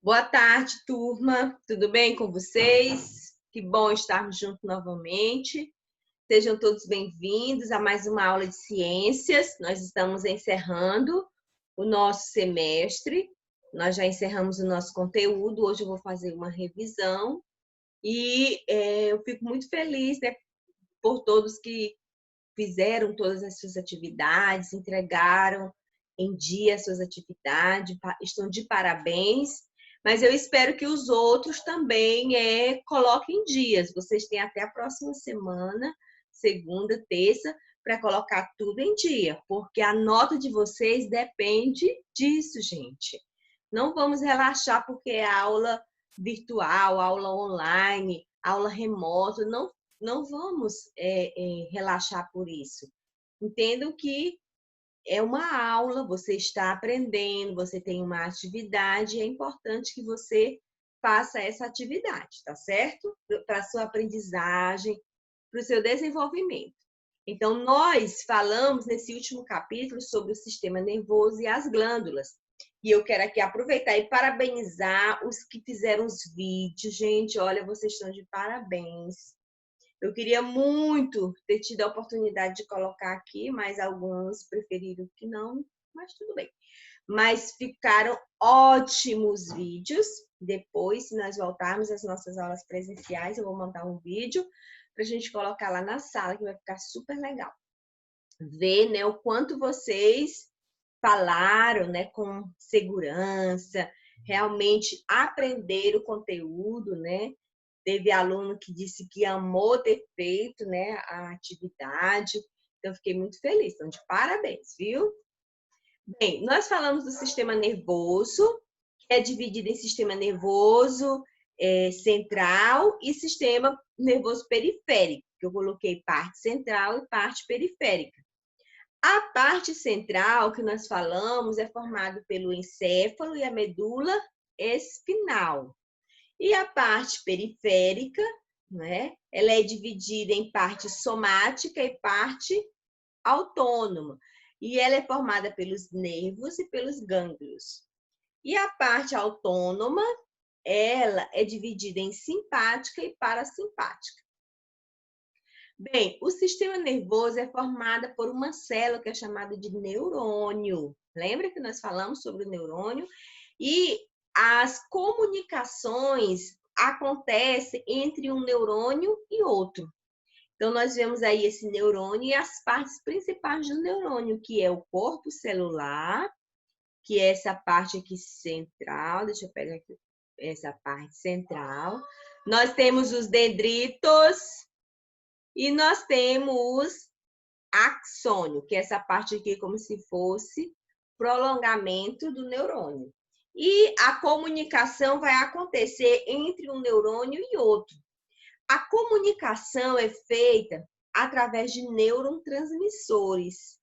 Boa tarde, turma. Tudo bem com vocês? Que bom estarmos juntos novamente. Sejam todos bem-vindos a mais uma aula de ciências. Nós estamos encerrando o nosso semestre. Nós já encerramos o nosso conteúdo. Hoje eu vou fazer uma revisão e eu fico muito feliz, né, por todos que fizeram todas as suas atividades, entregaram em dia as suas atividades, estão de parabéns. Mas eu espero que os outros também coloquem dias. Vocês têm até a próxima semana, segunda, terça, para colocar tudo em dia, porque a nota de vocês depende disso, gente. Não vamos relaxar porque é aula virtual, aula online, aula remota. Não vamos relaxar por isso. Entendo que é uma aula, você está aprendendo, você tem uma atividade, é importante que você faça essa atividade, tá certo? Para a sua aprendizagem, para o seu desenvolvimento. Então, nós falamos nesse último capítulo sobre o sistema nervoso e as glândulas. E eu quero aqui aproveitar e parabenizar os que fizeram os vídeos. Gente, olha, vocês estão de parabéns. Eu queria muito ter tido a oportunidade de colocar aqui, mas alguns preferiram que não, mas tudo bem. Mas ficaram ótimos vídeos. Depois, se nós voltarmos às nossas aulas presenciais, eu vou montar um vídeo para a gente colocar lá na sala, que vai ficar super legal. Ver, né, o quanto vocês falaram, né, com segurança, realmente aprenderam o conteúdo, né? Teve aluno que disse que amou ter feito, né, a atividade. Então, fiquei muito feliz. Então, de parabéns, viu? Bem, nós falamos do sistema nervoso, que é dividido em sistema nervoso central e sistema nervoso periférico, que eu coloquei parte central e parte periférica. A parte central que nós falamos é formada pelo encéfalo e a medula espinal. E a parte periférica, né, ela é dividida em parte somática e parte autônoma. E ela é formada pelos nervos e pelos gânglios. E a parte autônoma, ela é dividida em simpática e parasimpática. Bem, o sistema nervoso é formado por uma célula que é chamada de neurônio. Lembra que nós falamos sobre o neurônio? E as comunicações acontecem entre um neurônio e outro. Então, nós vemos aí esse neurônio e as partes principais do neurônio, que é o corpo celular, que é essa parte aqui central. Deixa eu pegar aqui essa parte central. Nós temos os dendritos e nós temos axônio, que é essa parte aqui como se fosse prolongamento do neurônio. E a comunicação vai acontecer entre um neurônio e outro. A comunicação é feita através de neurotransmissores,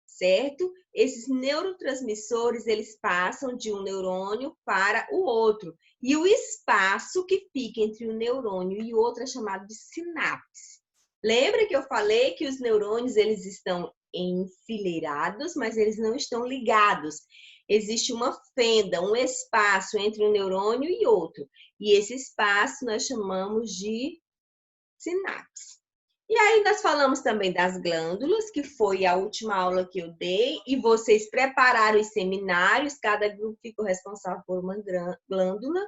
certo? Esses neurotransmissores, eles passam de um neurônio para o outro. E o espaço que fica entre um neurônio e o outro é chamado de sinapse. Lembra que eu falei que os neurônios, eles estão enfileirados, mas eles não estão ligados. Existe uma fenda, um espaço entre um neurônio e outro. E esse espaço nós chamamos de sinapse. E aí nós falamos também das glândulas, que foi a última aula que eu dei, e vocês prepararam os seminários, cada grupo ficou responsável por uma glândula.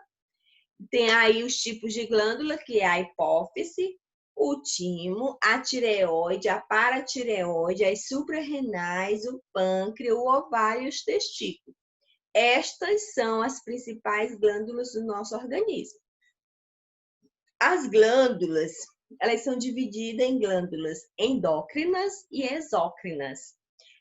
Tem aí os tipos de glândula, que é a hipófise, o timo, a tireoide, a paratireoide, as suprarrenais, o pâncreas, o ovário e os testículos. Estas são as principais glândulas do nosso organismo. As glândulas, elas são divididas em glândulas endócrinas e exócrinas.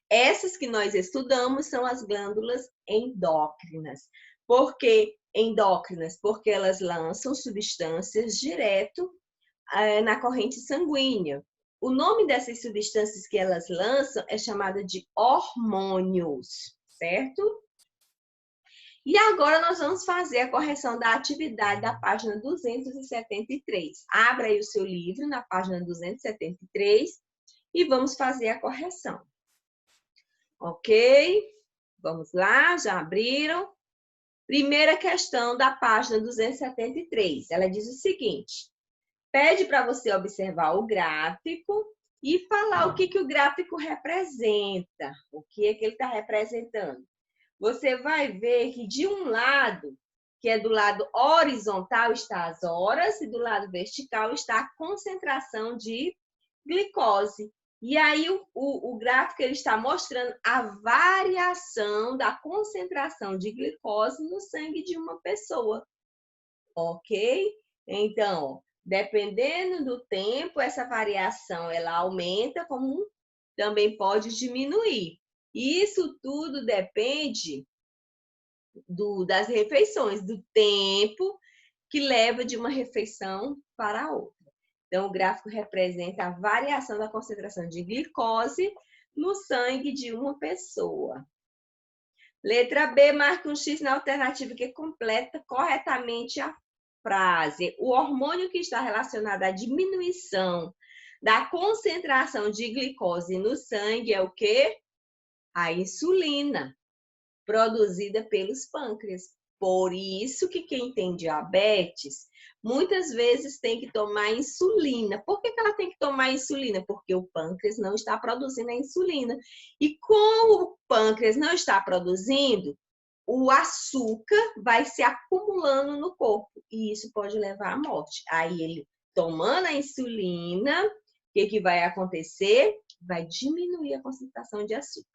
Essas que nós estudamos são as glândulas endócrinas. Por que endócrinas? Porque elas lançam substâncias direto na corrente sanguínea. O nome dessas substâncias que elas lançam é chamada de hormônios, certo? E agora nós vamos fazer a correção da atividade da página 273. Abra aí o seu livro na página 273 e vamos fazer a correção. Ok? Vamos lá, já abriram? Primeira questão da página 273. Ela diz o seguinte: pede para você observar o gráfico e falar o que o gráfico representa, o que é que ele está representando. Você vai ver que de um lado, que é do lado horizontal, está as horas e do lado vertical está a concentração de glicose. E aí o gráfico ele está mostrando a variação da concentração de glicose no sangue de uma pessoa, ok? Então, dependendo do tempo, essa variação ela aumenta, como também pode diminuir. Isso tudo depende das refeições, do tempo que leva de uma refeição para a outra. Então, o gráfico representa a variação da concentração de glicose no sangue de uma pessoa. Letra B, marque um X na alternativa que completa corretamente a frase. O hormônio que está relacionado à diminuição da concentração de glicose no sangue é o quê? A insulina, produzida pelos pâncreas. Por isso que quem tem diabetes, muitas vezes tem que tomar insulina. Por que ela tem que tomar insulina? Porque o pâncreas não está produzindo a insulina. E como o pâncreas não está produzindo, o açúcar vai se acumulando no corpo. E isso pode levar à morte. Aí ele, tomando a insulina, o que vai acontecer? Vai diminuir a concentração de açúcar.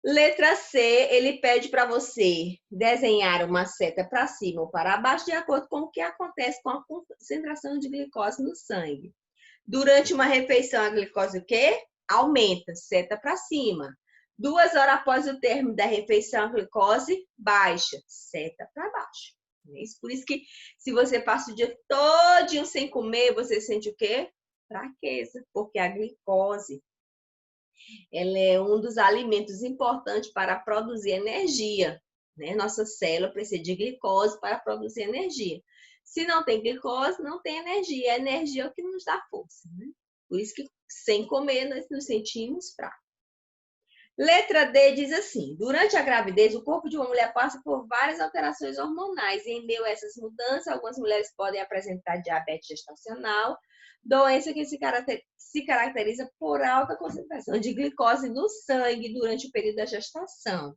Letra C, ele pede para você desenhar uma seta para cima ou para baixo, de acordo com o que acontece com a concentração de glicose no sangue. Durante uma refeição, a glicose o quê? Aumenta, seta para cima. 2 horas após o término da refeição, a glicose baixa, seta para baixo. Por isso que se você passa o dia todo sem comer, você sente o quê? Fraqueza, porque a glicose ela é um dos alimentos importantes para produzir energia, né? Nossa célula precisa de glicose para produzir energia. Se não tem glicose, não tem energia. A energia é o que nos dá força, né? Por isso que sem comer nós nos sentimos fracos. Letra D diz assim: durante a gravidez, o corpo de uma mulher passa por várias alterações hormonais. E em meio a essas mudanças, algumas mulheres podem apresentar diabetes gestacional, doença que se caracteriza por alta concentração de glicose no sangue durante o período da gestação.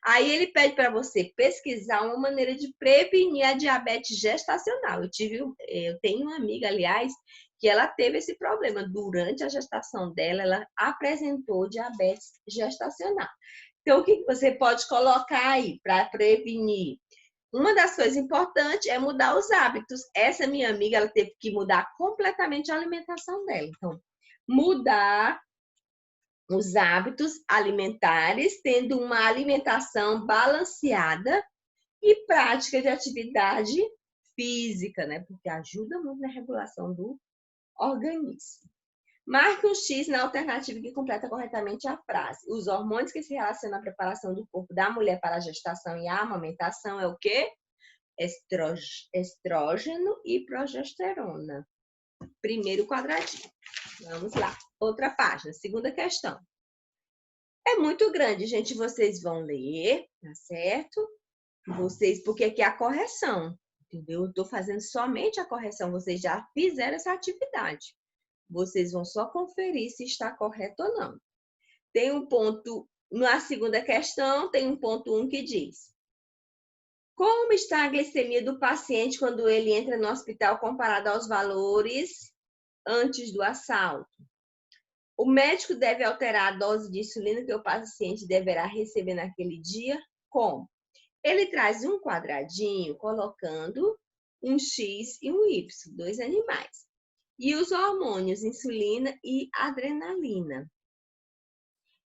Aí ele pede para você pesquisar uma maneira de prevenir a diabetes gestacional. Eu tenho uma amiga, aliás, que ela teve esse problema. Durante a gestação dela, ela apresentou diabetes gestacional. Então, o que você pode colocar aí para prevenir? Uma das coisas importantes é mudar os hábitos. Essa minha amiga, ela teve que mudar completamente a alimentação dela. Então, mudar os hábitos alimentares, tendo uma alimentação balanceada e prática de atividade física, né? Porque ajuda muito na regulação do organismo. Marque um X na alternativa que completa corretamente a frase. Os hormônios que se relacionam à preparação do corpo da mulher para a gestação e a amamentação é o quê? Estrógeno e progesterona. Primeiro quadradinho. Vamos lá. Outra página, segunda questão. É muito grande, gente. Vocês vão ler, tá certo? Porque aqui é a correção, entendeu? Eu estou fazendo somente a correção. Vocês já fizeram essa atividade. Vocês vão só conferir se está correto ou não. Tem um ponto, na segunda questão, tem um ponto 1 que diz: como está a glicemia do paciente quando ele entra no hospital comparado aos valores antes do assalto? O médico deve alterar a dose de insulina que o paciente deverá receber naquele dia? Como? Ele traz um quadradinho colocando um X e um Y, dois animais. E os hormônios insulina e adrenalina.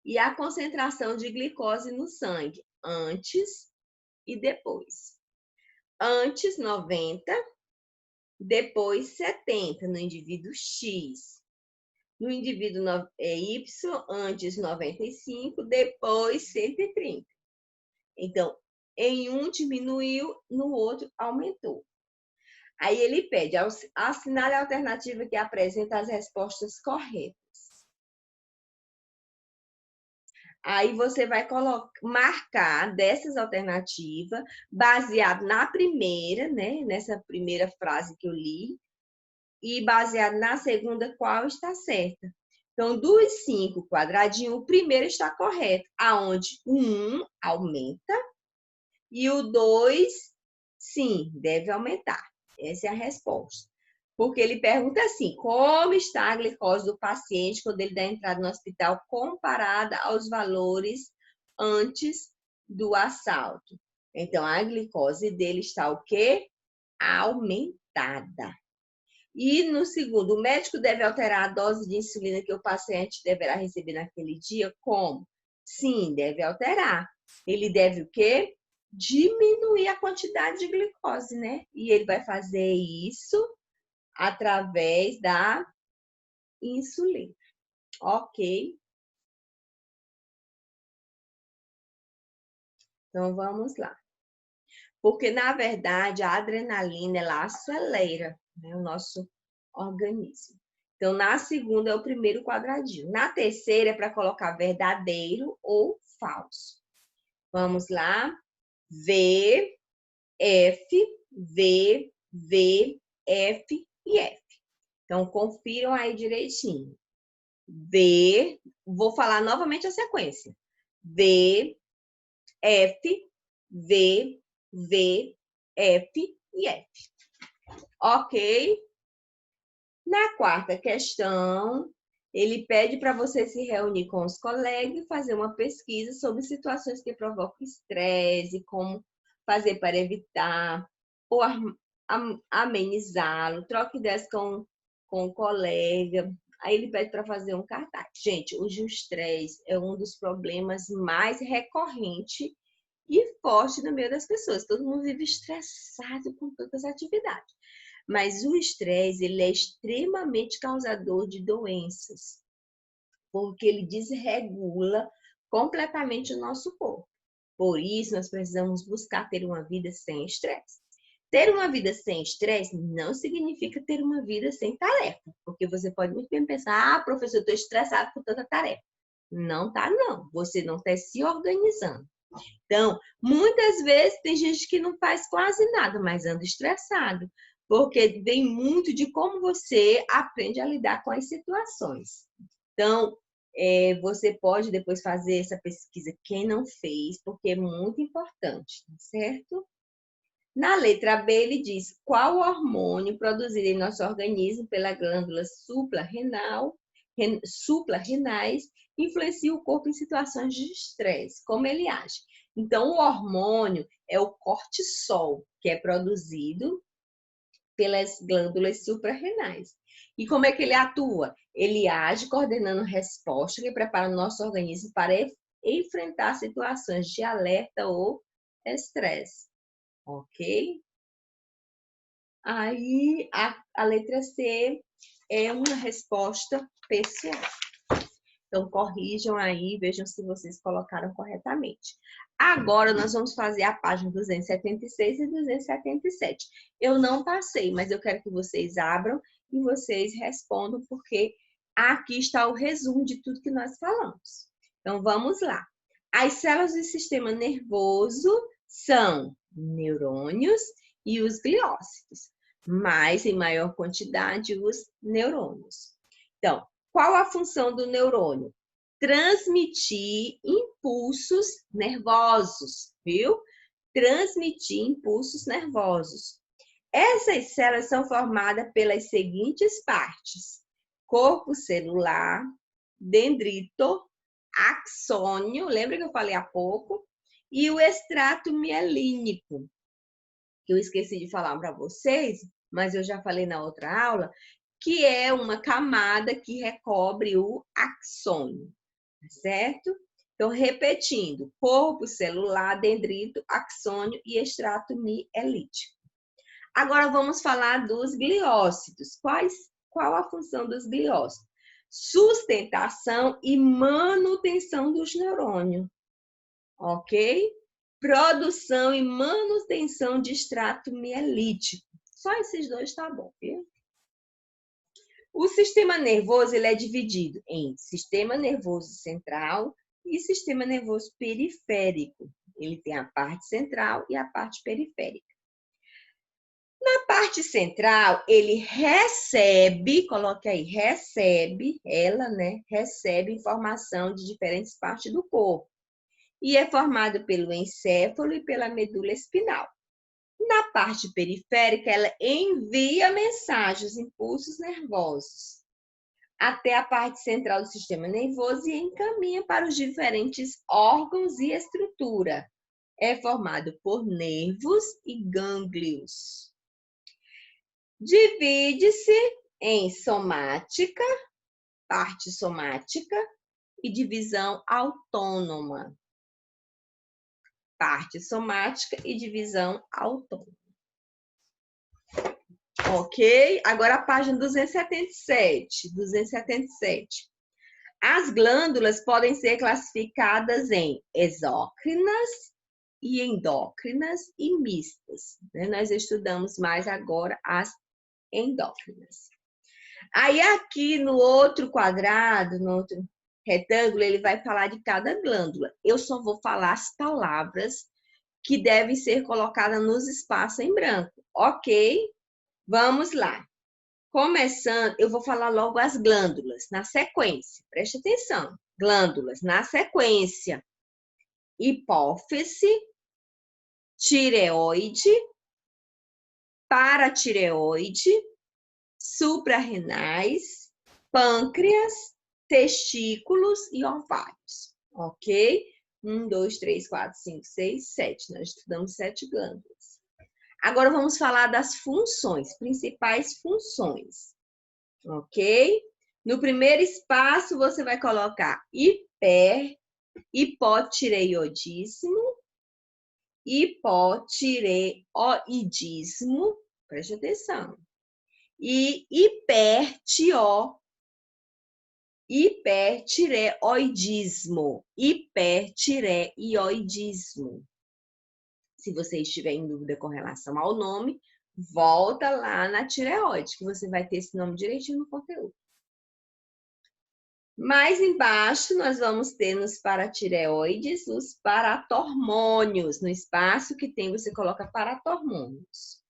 E a concentração de glicose no sangue, antes e depois. Antes 90, depois 70 no indivíduo X. No indivíduo Y, antes 95, depois 130. Então, em um diminuiu, no outro aumentou. Aí ele pede, assinale a alternativa que apresenta as respostas corretas. Aí você vai marcar dessas alternativas, baseado na primeira, né? Nessa primeira frase que eu li, e baseado na segunda, qual está certa. Então, dos 5 quadradinhos, o primeiro está correto, aonde o 1 aumenta e o 2, sim, deve aumentar. Essa é a resposta. Porque ele pergunta assim, como está a glicose do paciente quando ele dá entrada no hospital comparada aos valores antes do assalto? Então, a glicose dele está o quê? Aumentada. E no segundo, o médico deve alterar a dose de insulina que o paciente deverá receber naquele dia? Como? Sim, deve alterar. Ele deve o quê? Diminuir a quantidade de glicose, né? E ele vai fazer isso através da insulina. Ok? Então, vamos lá. Porque, na verdade, a adrenalina, ela acelera, né, o nosso organismo. Então, na segunda é o primeiro quadradinho. Na terceira é para colocar verdadeiro ou falso. Vamos lá. V, F, V, V, F e F. Então, confiram aí direitinho. V, vou falar novamente a sequência. V, F, V, V, F e F. Ok? Na quarta questão, ele pede para você se reunir com os colegas e fazer uma pesquisa sobre situações que provocam estresse, como fazer para evitar ou amenizá-lo, troque ideias com o colega. Aí ele pede para fazer um cartaz. Gente, o estresse é um dos problemas mais recorrentes e forte no meio das pessoas. Todo mundo vive estressado com tantas atividades. Mas o estresse, ele é extremamente causador de doenças, porque ele desregula completamente o nosso corpo. Por isso, nós precisamos buscar ter uma vida sem estresse. Ter uma vida sem estresse não significa ter uma vida sem tarefa, porque você pode muito bem pensar, ah, professor, eu estou estressado por tanta tarefa. Não tá, não. Você não está se organizando. Então, muitas vezes tem gente que não faz quase nada, mas anda estressado, porque vem muito de como você aprende a lidar com as situações. Então, você pode depois fazer essa pesquisa, quem não fez, porque é muito importante, certo? Na letra B, ele diz qual hormônio produzido em nosso organismo pela glândula suprarrenais influencia o corpo em situações de estresse, como ele age. Então, o hormônio é o cortisol, que é produzido pelas glândulas suprarrenais. E como é que ele atua? Ele age coordenando resposta que prepara o nosso organismo para enfrentar situações de alerta ou estresse. Ok? Aí, a letra C é uma resposta pessoal. Então, corrijam aí, vejam se vocês colocaram corretamente. Agora, nós vamos fazer a página 276 e 277. Eu não passei, mas eu quero que vocês abram e vocês respondam, porque aqui está o resumo de tudo que nós falamos. Então, vamos lá. As células do sistema nervoso são neurônios e os gliócitos, mas em maior quantidade os neurônios. Então, qual a função do neurônio? Transmitir impulsos nervosos, viu? Transmitir impulsos nervosos. Essas células são formadas pelas seguintes partes: corpo celular, dendrito, axônio, lembra que eu falei há pouco? E o extrato mielínico, que eu esqueci de falar para vocês, mas eu já falei na outra aula, que é uma camada que recobre o axônio, certo? Então, repetindo, corpo celular, dendrito, axônio e extrato mielítico. Agora, vamos falar dos gliócitos. Qual a função dos gliócitos? Sustentação e manutenção dos neurônios, ok? Produção e manutenção de extrato mielítico. Só esses dois tá bom, viu? O sistema nervoso ele é dividido em sistema nervoso central, E sistema nervoso periférico. Ele tem a parte central e a parte periférica. Na parte central, ele recebe, coloque aí, recebe, ela, né, recebe informação de diferentes partes do corpo. E é formado pelo encéfalo e pela medula espinal. Na parte periférica, ela envia mensagens, impulsos nervosos, até a parte central do sistema nervoso e encaminha para os diferentes órgãos e estrutura. É formado por nervos e gânglios. Divide-se em somática, parte somática, e divisão autônoma. Parte somática e divisão autônoma. Ok? Agora a página 277. 277. As glândulas podem ser classificadas em exócrinas e endócrinas e mistas. Nós estudamos mais agora as endócrinas. Aí aqui no outro quadrado, no outro retângulo, ele vai falar de cada glândula. Eu só vou falar as palavras que devem ser colocadas nos espaços em branco, ok? Vamos lá. Começando, eu vou falar logo as glândulas, na sequência. Preste atenção. Glândulas, na sequência. Hipófise, tireoide, paratireoide, suprarrenais, pâncreas, testículos e ovários. Ok? 1, 2, 3, 4, 5, 6, 7. Nós estudamos 7 glândulas. Agora vamos falar das funções, principais funções. Ok? No primeiro espaço, você vai colocar hipotireoidismo, hipotireoidismo, preste atenção, e hipertireoidismo. Se você estiver em dúvida com relação ao nome, volta lá na tireoide, que você vai ter esse nome direitinho no conteúdo. Mais embaixo, nós vamos ter nos paratireoides os paratormônios. No espaço que tem, você coloca paratormônios.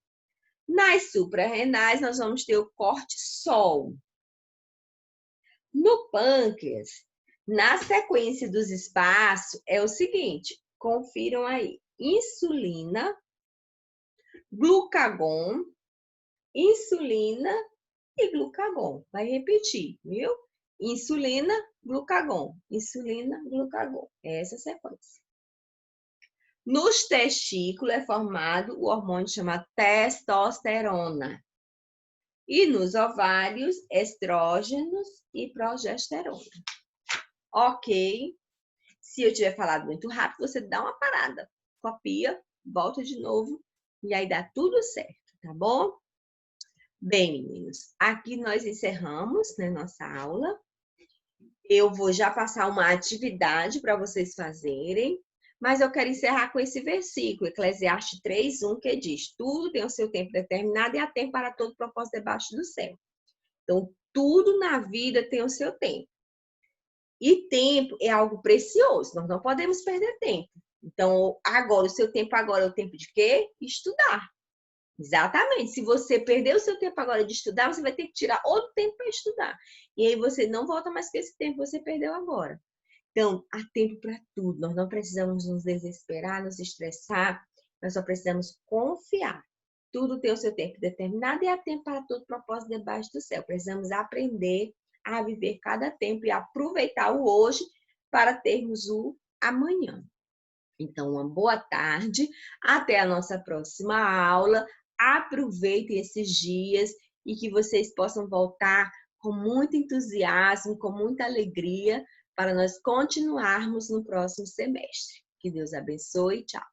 Nas suprarrenais, nós vamos ter o cortisol. No pâncreas, na sequência dos espaços, é o seguinte, confiram aí. Insulina, glucagon, insulina e glucagon. Vai repetir, viu? Insulina, glucagon. Insulina, glucagon. É essa a sequência. Nos testículos é formado o hormônio chamado testosterona. E nos ovários, estrógenos e progesterona. Ok? Se eu tiver falado muito rápido, você dá uma parada. Copia, volta de novo e aí dá tudo certo, tá bom? Bem, meninos, aqui nós encerramos, né, nossa aula. Eu vou já passar uma atividade para vocês fazerem, mas eu quero encerrar com esse versículo, Eclesiastes 3:1, que diz: tudo tem o seu tempo determinado e há tempo para todo propósito debaixo do céu. Então, tudo na vida tem o seu tempo. E tempo é algo precioso, nós não podemos perder tempo. Então, agora, o seu tempo agora é o tempo de quê? Estudar. Exatamente. Se você perder o seu tempo agora de estudar, você vai ter que tirar outro tempo para estudar. E aí você não volta mais com esse tempo que você perdeu agora. Então, há tempo para tudo. Nós não precisamos nos desesperar, nos estressar. Nós só precisamos confiar. Tudo tem o seu tempo determinado e há tempo para todo propósito debaixo do céu. Precisamos aprender a viver cada tempo e aproveitar o hoje para termos o amanhã. Então, uma boa tarde. Até a nossa próxima aula. Aproveitem esses dias e que vocês possam voltar com muito entusiasmo, com muita alegria, para nós continuarmos no próximo semestre. Que Deus abençoe. Tchau.